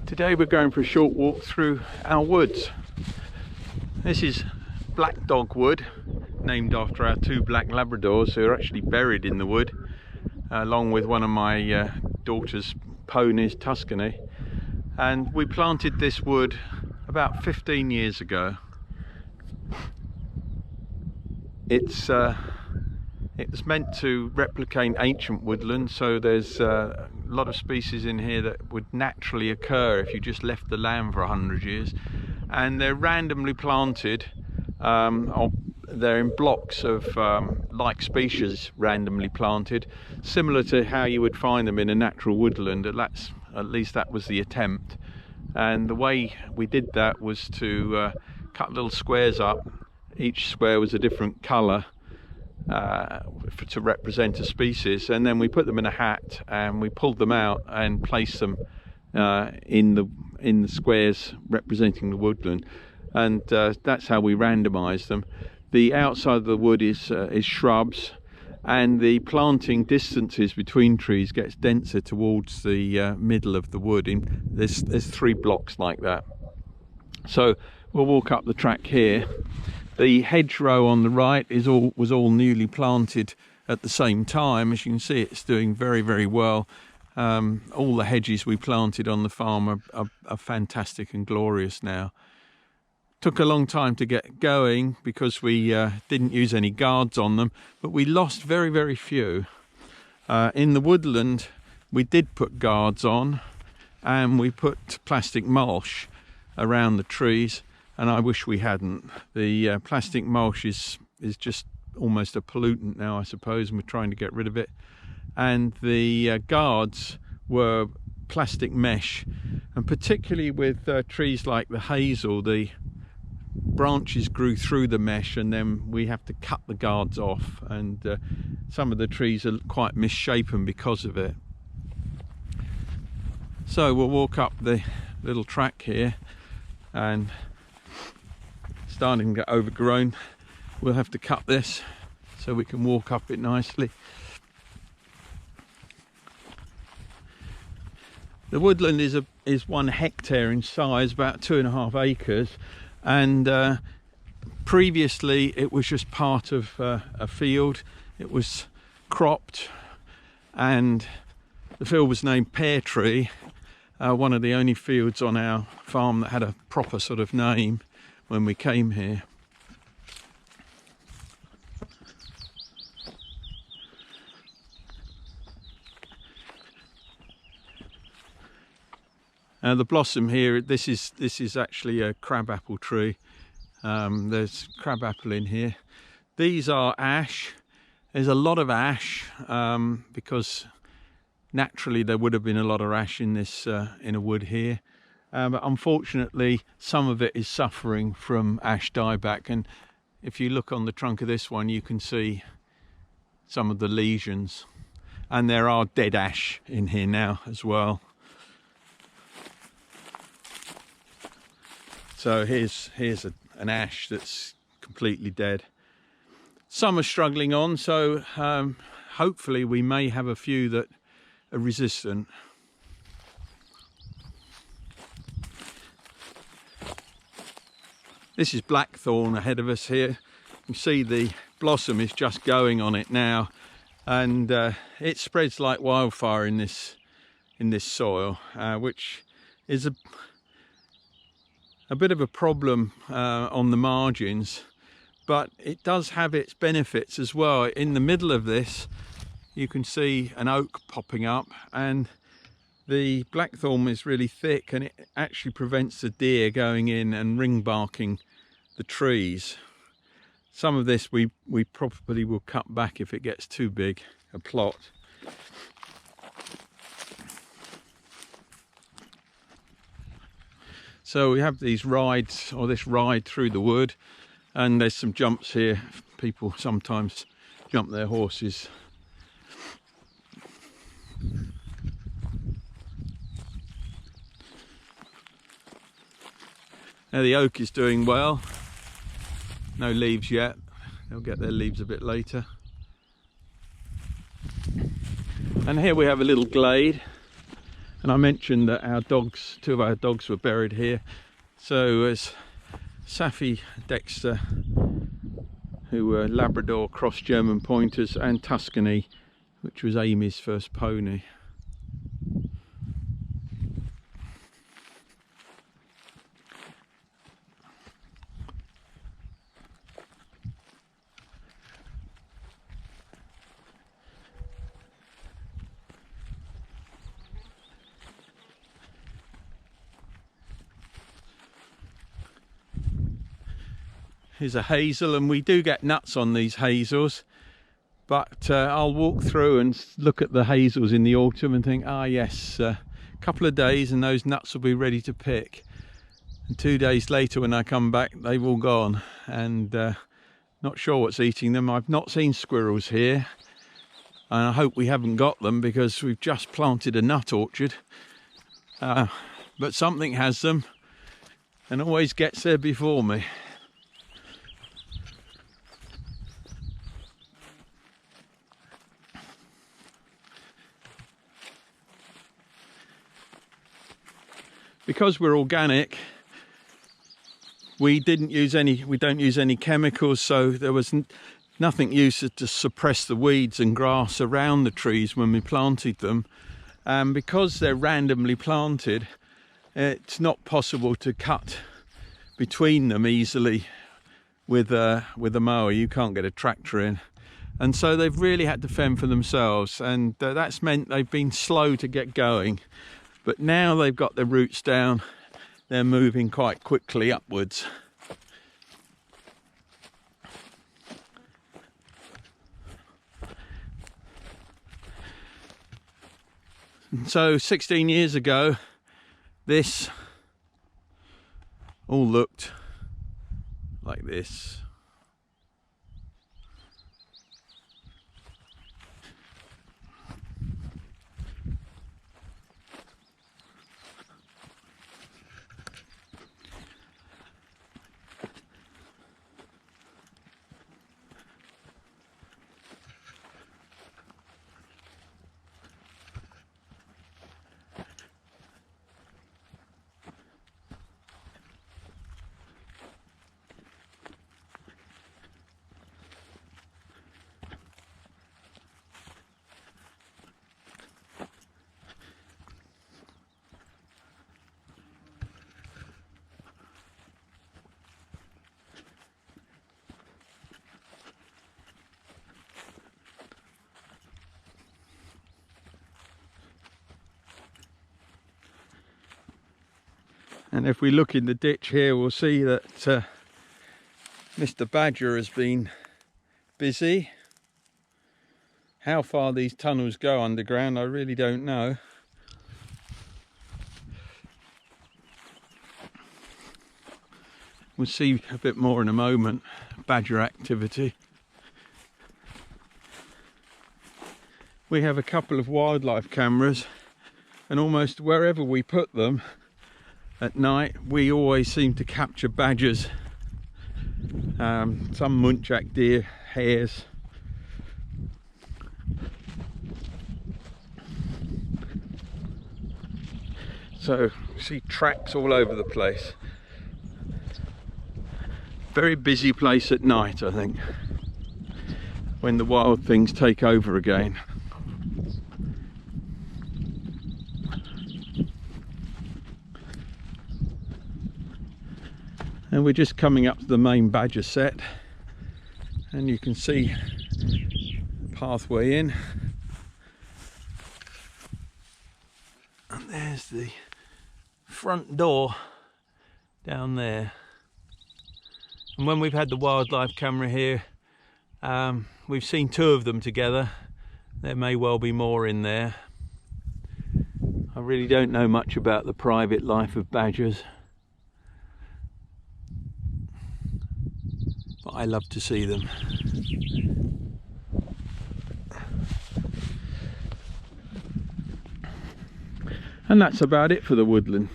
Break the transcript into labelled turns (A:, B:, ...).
A: Today we're going for a short walk through our woods. This is Black Dog Wood, named after our two black Labradors who are actually buried in the wood, along with one of my daughter's ponies, Tuscany. And we planted this wood about 15 years ago. It was meant to replicate ancient woodland, so there's a lot of species in here that would naturally occur if you just left the land for 100 years. And they're randomly planted, they're in blocks of like species randomly planted, similar to how you would find them in a natural woodland. At least that was the attempt. And the way we did that was to cut little squares up. Each square was a different colour to represent a species, and then we put them in a hat and we pulled them out and placed them in the squares representing the woodland, and that's how we randomized them. The outside of the wood is shrubs, and the planting distances between trees gets denser towards the middle of the wood. There's 3 blocks like that. So we'll walk up the track here. The hedgerow on the right was all newly planted at the same time. As you can see, it's doing very, very well. All the hedges we planted on the farm are fantastic and glorious now. Took a long time to get going because we didn't use any guards on them, but we lost very, very few. In the woodland, we did put guards on, and we put plastic mulch around the trees. And I wish we hadn't. The plastic mulch is just almost a pollutant now, I suppose, and we're trying to get rid of it. And the guards were plastic mesh, and particularly with trees like the hazel, the branches grew through the mesh, and then we have to cut the guards off, and some of the trees are quite misshapen because of it. So we'll walk up the little track here, and starting to get overgrown. We'll have to cut this so we can walk up it nicely. The woodland is 1 hectare in size, about 2.5 acres, and previously it was just part of a field. It was cropped, and the field was named Pea Tree, one of the only fields on our farm that had a proper sort of name when we came here. The blossom here, this is actually a crabapple tree. There's crabapple in here. These are ash. There's a lot of ash because naturally there would have been a lot of ash in this in a wood here. But unfortunately, some of it is suffering from ash dieback, and if you look on the trunk of this one, you can see some of the lesions, and there are dead ash in here now as well. So here's an ash that's completely dead. Some are struggling on, so hopefully we may have a few that are resistant. This is black thorn ahead of us here. You can see the blossom is just going on it now, and it spreads like wildfire in this soil, which is a bit of a problem on the margins, but it does have its benefits as well. In the middle of this, you can see an oak popping up, and the blackthorn is really thick, and it actually prevents the deer going in and ring barking the trees. Some of this we probably will cut back if it gets too big a plot. So we have these rides, or this ride through the wood, and there's some jumps here. People sometimes jump their horses. Now the oak is doing well. No leaves yet. They'll get their leaves a bit later. And here we have a little glade. And I mentioned that two of our dogs were buried here. So as Safi, Dexter, who were Labrador cross German pointers, and Tuscany, which was Amy's first pony. Here's a hazel, and we do get nuts on these hazels, but I'll walk through and look at the hazels in the autumn and think, ah yes, a couple of days and those nuts will be ready to pick. And 2 days later when I come back, they've all gone, and not sure what's eating them. I've not seen squirrels here, and I hope we haven't got them because we've just planted a nut orchard, but something has them and always gets there before me. Because we're organic, we don't use any chemicals, so there was nothing used to suppress the weeds and grass around the trees when we planted them. And because they're randomly planted, it's not possible to cut between them easily with a mower. You can't get a tractor in, and so they've really had to fend for themselves, and that's meant they've been slow to get going. But now they've got their roots down, they're moving quite quickly upwards. And so 16 years ago, this all looked like this. And if we look in the ditch here, we'll see that Mr. Badger has been busy. How far these tunnels go underground, I really don't know. We'll see a bit more in a moment, badger activity. We have a couple of wildlife cameras, and almost wherever we put them at night, we always seem to capture badgers, some muntjac deer, hares. So you see tracks all over the place. Very busy place at night, I think, when the wild things take over again. And we're just coming up to the main badger set, and you can see the pathway in, and there's the front door down there. And when we've had the wildlife camera here, we've seen 2 of them together. There may well be more in there. I really don't know much about the private life of badgers, but I love to see them. And that's about it for the woodland.